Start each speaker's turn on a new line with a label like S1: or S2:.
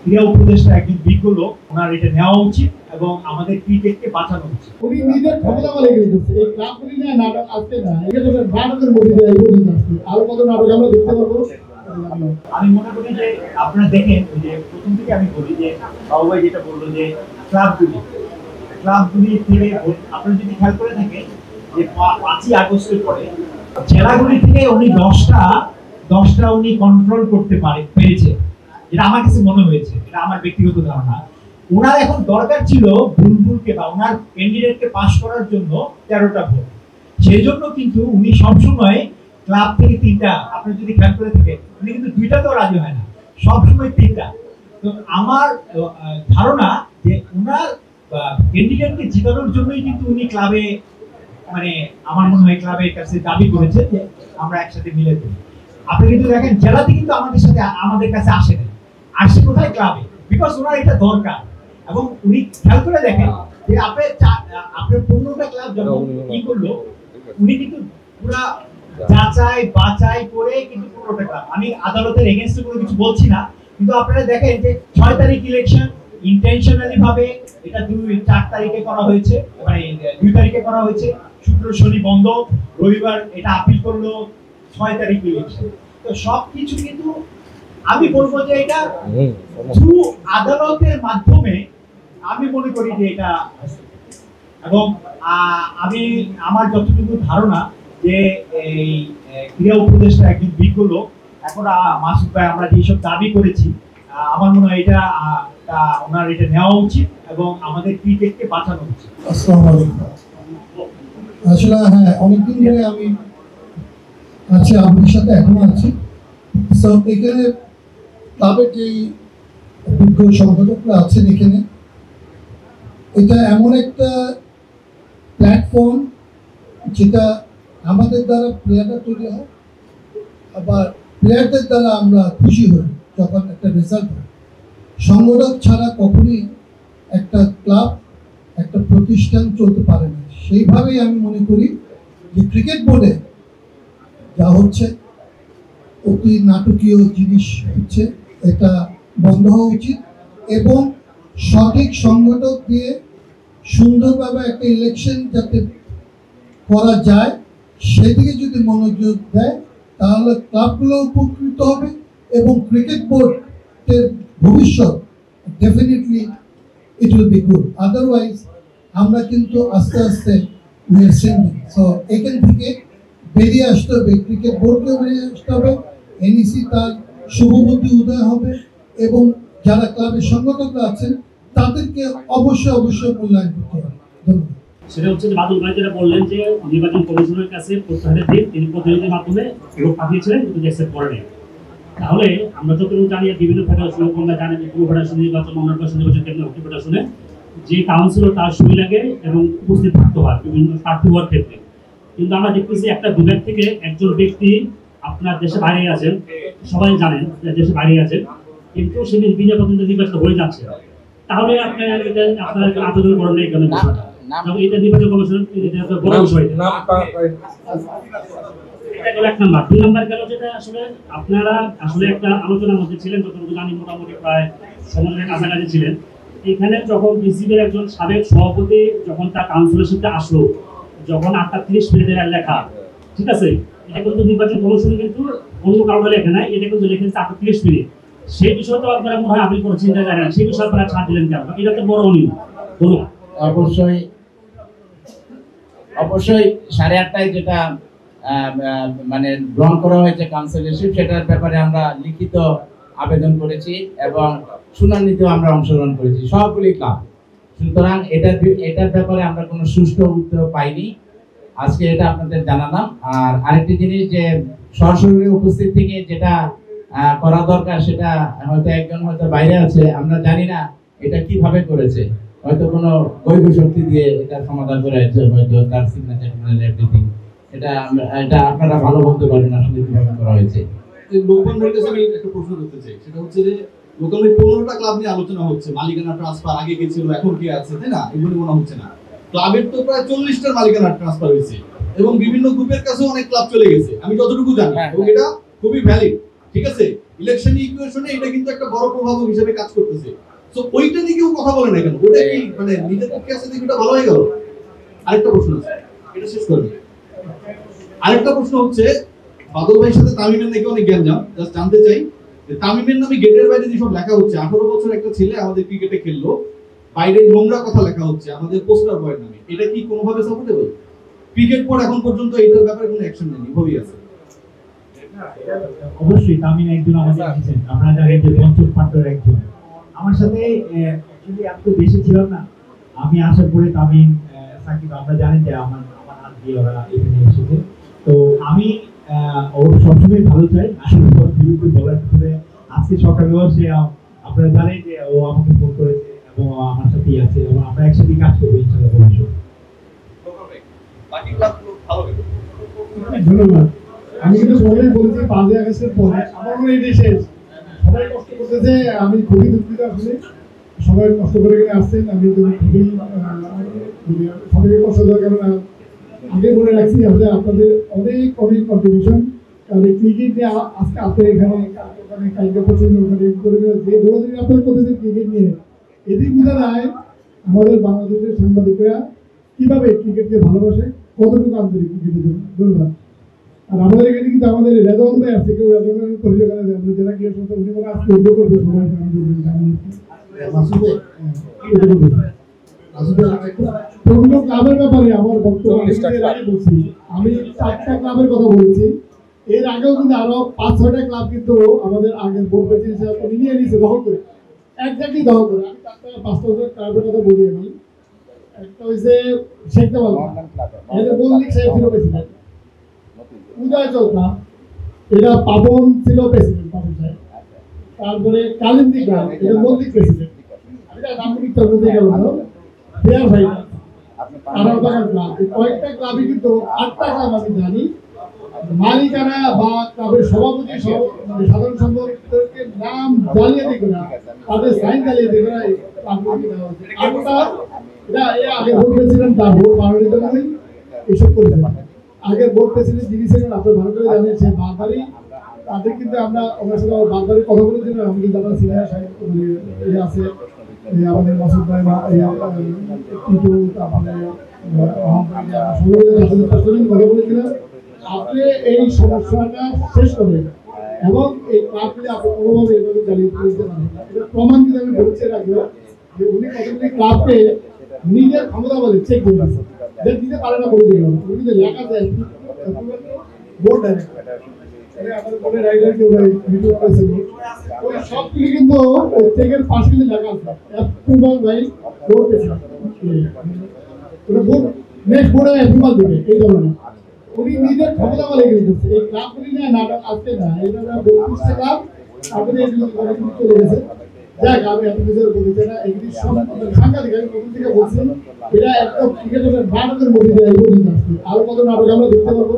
S1: ক্রীড়া উপদেষ্টা একজন বিজ্ঞ লোক, ওনার এটা নেওয়া উচিত এবং আমাদের ক্রিকেটকে বাঁচানো উচিত।
S2: উনি নিজের ক্ষমতা বলে গেছে এই ক্লাবগুলি নিয়ে নাটক আসছে না, এটা তো নাটকের মধ্যে দিয়ে পর্যন্ত আসছে। আরো কত নাটক আমরা দেখতে পারবো।
S1: আমি মনে করি যে আপনারা দেখেন, ওই যে প্রথম থেকে আমি বলি যে সবাই যেটা বললো যে ক্লাবগুলি থেকে আপনারা যদি খেয়াল করে থাকেন যে 5ই আগস্টের পরে জেলাগুলি থেকে উনি 10টা উনি কন্ট্রোল করতে পেরেছে, এটা আমার কাছে মনে হয়েছে, এটা আমার ব্যক্তিগত ধারণা। ওনার এখন দরকার ছিল বুলবুলকে বা ওনার ক্যান্ডিডেটকে পাস করার জন্য 13টা ভোট। সেই জন্য কিন্তু উনি সবসময় ক্লাব থেকে 3টা, আপনি যদি খেয়াল করে থাকেন উনি কিন্তু 2টাতেও রাজি হয় না, সবসময় 3টা। তো আমার ধারণা যে ওনার ক্যান্ডিডেটকে জিতানোর জন্যই কিন্তু উনি ক্লাবে, মানে আমার মনে হয় ক্লাবের কাছে দাবি করেছে যে আমরা একসাথে মিলে করি। আপনি কিন্তু দেখেন জেলাতে কিন্তু আমাদের কাছে আসে না, আসে কোথায়? ক্লাবে, বিকজ ওনার এটা দরকার। এবং উনি খেয়াল করে দেখেন যে আপনার 15টা ক্লাব যখন কি করলো, উনি কিন্তু পুরা যাচাই বাছাই করে কিন্তু 15টা ক্লাব, আমি আদালতের এগেইনস্টে কোনো কিছু বলছি না, কিন্তু আপনারা দেখেন যে 6 তারিখ ইলেকশন ইন্টেনশনালি ভাবে এটা 4 তারিখে করা হয়েছে, মানে 2 তারিখে করা হয়েছে, শুক্র শনি বন্ধ, রবিবার এটা আপিল করলো, 6 তারিখ ইলেকশন। তো সবকিছু কিন্তু আমি বলবো যে এটা থ্রু আদালতের মাধ্যমে আমি মনে করি যে এটা, এবং আমি আমার যতটুকু ধারণা যে এই ক্রীড়া উপদেষ্টা একজন বিজ্ঞ লোক, এখন মাসুদ ভাই আমরা যেসব দাবি করেছি, আমার মনে হয় এটা ওনার এটা নেওয়া উচিত এবং আমাদের ক্রিকেটকে বাঁচানো উচিত।
S2: আসসালামু আলাইকুম। আসলে হ্যাঁ, অনেকদিন ধরে আমি আছি, আপনাদের সাথে এখনো আছি। এখানে ক্লাবের যে বিজ্ঞ সংগঠকরা আছেন এখানে, এটা এমন একটা প্ল্যাটফর্ম যেটা আমাদের দ্বারা প্লেয়াররা তৈরি হয়, আবার প্লেয়ারদের দ্বারা আমরা খুশি হই যখন একটা রেজাল্ট হয়। সংগঠক ছাড়া কখনই একটা ক্লাব, একটা প্রতিষ্ঠান চলতে পারে না। সেইভাবেই আমি মনে করি যে ক্রিকেট বোর্ডে যা হচ্ছে অতি নাটকীয় জিনিস হচ্ছে, এটা বন্ধ হওয়া উচিত এবং সঠিক সংগঠক দিয়ে সুন্দরভাবে একটা ইলেকশন যাতে করা যায় সেদিকে যদি মনোযোগ দেয় তাহলে ক্লাবগুলো উপকৃত হবে এবং ক্রিকেট বোর্ডের ভবিষ্যৎ definitely it will be good. Otherwise আমরা কিন্তু আস্তে আস্তে এখান থেকে বেরিয়ে আসতে হবে, ক্রিকেট বোর্ডকেও বেরিয়ে আসতে হবে, এনইসি তার শুভবুদ্ধি উদয় হবে এবং যারা ক্লাবের সংগঠকরা আছেন তাদেরকে অবশ্যই মূল্যায়ন করতে হবে। ধন্যবাদ।
S3: সেটা হচ্ছে যে বাদল ভাই যেটা বললেন যে নির্বাচন কমিশনের কাছে প্রত্যাহারের দিন তিনি প্রতিনিধির মাধ্যমে লোক পাঠিয়েছিলেন, কিন্তু অ্যাকসেপ্ট করেনি। তাহলে আমরা যতটুকু জানি বিভিন্ন ফেডারেশন, আমরা জানি পুরো ফেডারেশন নির্বাচন, অন্য নির্বাচন কেন্দ্র হকি ফেডারেশনে যে কাউন্সিলর তার সুবিধা লাগে এবং উপস্থিত থাকতে হয় বিভিন্ন প্রার্থী হওয়ার ক্ষেত্রে। কিন্তু আমরা দেখতেছি একটা বিভাগ থেকে একজন ব্যক্তি আপনার দেশে বাইরে আছেন, সবাই জানেন দেশে বাইরে আছেন, কিন্তু সেদিন বিনা প্রতিনিধি নির্বাচন হয়ে যাচ্ছে। তাহলে আপনার আবেদন করেন না কেন? এটা নির্বাচন কমিশনের বড় বিষয়। এক নাম্বার। 2 নাম্বার গেল যেটা আসলে আপনারা আসলে একটা আলোচনার মধ্যে ছিলেন, যতটুকু জানি মোটামুটি প্রায় সমাজের কাছাকাছি ছিলেন। এখানে যখন বিসিবির একজন সাবেক সভাপতি যখন তার কাউন্সিলের সাথে আসলো, যখন 8:30 মিনিটের লেখা, ঠিক আছে, এটা কিন্তু নির্বাচন কমিশন কিন্তু অন্য কারণে লেখে নাই, এটা কিন্তু লিখেছে 8:30 মিনিট। সেই বিষয়টা আপনারা মনে হয় আপিল করে চিন্তা জানেন, সেই বিষয়ে আপনারা ছাড় দিলেন কেন? এটা তো বড় অনিয়ম। বলুন।
S4: অবশ্যই 8:30টায় যেটা মানে গ্রহণ করা হয়েছে কাউন্সিলরশিপ, সেটার ব্যাপারে আমরা লিখিত আবেদন করেছি এবং শুনানিতেও আমরা অংশগ্রহণ করেছি সবগুলি ক্লাব। সুতরাং এটার ব্যাপারে আমরা কোনো সুষ্ঠু উত্তর পাইনি, আজকে এটা আপনাদের জানালাম। আর আরেকটি জিনিস যে সরাসরি উপস্থিত থেকে যেটা করা দরকার সেটা হয়তো একজন হয়তো বাইরে আছে, আমরা জানি না এটা কিভাবে করেছে, হয়তো কোনো বৈধ শক্তি দিয়ে এটা সমাধান করে আছে, হয়তো তার সিগনেচার এভরিথিং, এটা আপনারা ভালো বলতে পারেন আসলে কিভাবে করা হয়েছে।
S5: লোকমান ভাইয়ের কাছে আমি একটা প্রশ্ন করতে চাই, সেটা হচ্ছে যে লোকালি 15টা ক্লাব নিয়ে আলোচনা হচ্ছে, মালিকানা ট্রান্সফার আগে কে ছিল এখন কে আছে, তাই না? এগুলো মনে হচ্ছে না। ক্লাবের তো প্রায় 40টার মালিকানা ট্রান্সফার হয়েছে এবং বিভিন্ন গ্রুপের কাছে অনেক ক্লাব চলে গেছে আমি যতটুকু জানি, এবং এটা খুবই ভ্যালিড, ঠিক আছে। ইলেকশন ইকুয়েশনে এটা কিন্তু একটা বড় প্রভাব হিসেবে কাজ করতেছে। তো ওইটা নিয়ে কেউ কথা বলে না কেন? ওটা কি মানে নিজের পক্ষে আছে দেখে ওটা ভালো হয়ে গেল? আরেকটা প্রশ্ন আছে, এটা শেষ করবে। আরেকটা প্রশ্ন হচ্ছে, বাদল ভাইয়ের সাথে তামিমের নাকি অনেক জ্ঞানজাম, জাস্ট জানতে চাই যে তামিমের নামে গেটের বাইরে যেসব লেখা হচ্ছে, 18 বছর একটা ছেলে আমাদের ক্রিকেটে খেললো, বাইরে নোংরা কথা লেখা হচ্ছে আমাদের পোস্টার বয়ের নামে, এটা কি কোনোভাবে সাপোর্টেবল? ক্রিকেট বোর্ড এখন পর্যন্ত এটার ব্যাপারে কোনো অ্যাকশন নেয়নি, ভাবি আছে।
S1: অবশ্যই তামিম একজন আমাদের আছেন, আপনারা জানেন যে পঞ্চম পাট্টর একজন আমার সাথে অ্যাকচুয়ালি আমি তো দেশে ছিলাম না, আমি আসার পরে তামিম সাকিব আমরা জানেন যে আমার হাত দিয়ে ওরা এখানে এসেছে। তো আমি ওর সবসময় ভালো চাই, আসলে বিরুদ্ধে বলার ভিতরে আজকে সকালেও সে আপনারা জানেন যে ও আমাকে ফোন করেছে এবং আমার সাথেই আছে এবং আমরা একসাথে কাজ করবো ইনশাআল্লাহ ভবিষ্যতে।
S5: বাকি ক্লাবগুলো ভালো হবে।
S2: ধন্যবাদ। আমি কিন্তু সবাই বলছি 5 আগস্টের পরে আমার মনে এটাই শেষ। সবাই কষ্ট করতেছে, আমি খুবই দুঃখিত আসলে সবাই কষ্ট করে এখানে আসছেন। আমি খুবই সবাই কষ্ট দেওয়ার কারণ আগে বলে রাখছি যে আপনাদের অনেক অনেক কন্ট্রিবিউশন, কারণ ক্রিকেট নিয়ে আজকে আপনি এখানে ওখানে কালকে পছন্দ ওখানে করে যে দৌড়াদৌড়ি আপনারা করতেছেন ক্রিকেট নিয়ে, এটি বোঝা যায় আমাদের বাংলাদেশের সাংবাদিকরা কিভাবে ক্রিকেটকে ভালোবাসে, কতটুকু আন্তরিক ক্রিকেটের জন্য। ধন্যবাদ। আর আমাদের এখানে কিন্তু আমাদের রেজাউল ভাই আছে, কেউ রেজাউল ভাই পরিচয় করা যায়, আমরা যারা গিয়ে শুনতে উনি বলে আজকে উদ্যোগ করবে সবাই প্রথম ক্লাবের ব্যাপারে আমার বক্তব্য এর আগে বলছি, আমি 4টা ক্লাবের কথা বলছি, এর আগেও কিন্তু আরো 5-6টা ক্লাব কিন্তু আমাদের আগের বোর্ড প্রেসিডেন্ট সাহেব উনি নিয়ে নিয়েছে দখল করে, একজাক্টলি দখল করে। আমি 4টা 5টা ক্লাবের কথা বলি। আমি একটা হয়েছে শেখ জামাল, এটা মল্লিক সাহেব ছিল প্রেসিডেন্ট, উদয় চৌধুরী এটা পাবন ছিল প্রেসিডেন্ট, পাবন সাহেব। তারপরে কালিন্দি গ্রাম, এটা মল্লিক প্রেসিডেন্ট, আমি নাম লিখতে বলতে গেল না, ফেয়ার ভাই কয়েকটা ক্লাবে কিন্তু 8টা ক্লাব আমি জানি মালিকানা বা ক্লাবের সভাপতি সাধারণ সম্পাদককে নাম জালিয়াতি করে, তাদের সাইন জালিয়াতি করে এটা আগে বোর্ড প্রেসিডেন্ট তার ভোট বাড়ানোর জন্য এসব করেছে। আগের বোর্ড প্রেসিডেন্ট যিনি ছিলেন আপনার ভালো করে জানেন, সে বারবারই তাদের কিন্তু আমরা ওনার সাথে বারবারই কথা বলেছিলাম। আমি কিন্তু আমার সিনিয়র সাহেব আছে আমাদের মাসুদ ভাই বা টিটু, তারপরে কথা বলেছিলাম আপনি এই সমস্যাটা শেষ করবেন এবং এই ক্লাবগুলি আপনি কোনোভাবে এভাবে চালিয়ে দিতে পারবেন না। এটা প্রমাণ কিন্তু আমি বলছি রাখবো যে উনি কতগুলি ক্লাবকে নিজের ক্ষমতা বলে চেক করে দিতে পারে না বলে দিলাম, উনি কিন্তু লেখা যায় বোর্ড ডাইরেক্টর আমাদের বোর্ডে রাইটার কেউ ভিডিও করেছিল, ওই সবগুলি কিন্তু চেকের পাশে কিন্তু লেখা আছে অ্যাপ্রুভাল বাই বোর্ড প্রেসিডেন্ট, ওটা বোর্ড নেক্সট বোর্ডে অ্যাপ্রুভাল দেবে। এই ধরনের উনি নিজের ক্ষমতা বলে গেছে এই ক্লাবগুলি না নাটক আজকে না, এটা 32টা ক্লাব আপনি চলে গেছে। যাক আমি এত কিছু বলছি না, এগুলি সব সাংঘাতিক। আমি প্রথম থেকে বলছি এটা একটা ক্রিকেটের নাটকের মধ্যে দিয়ে এই পর্যন্ত আসছে, আরো কত নাটক আমরা দেখতে পারবো।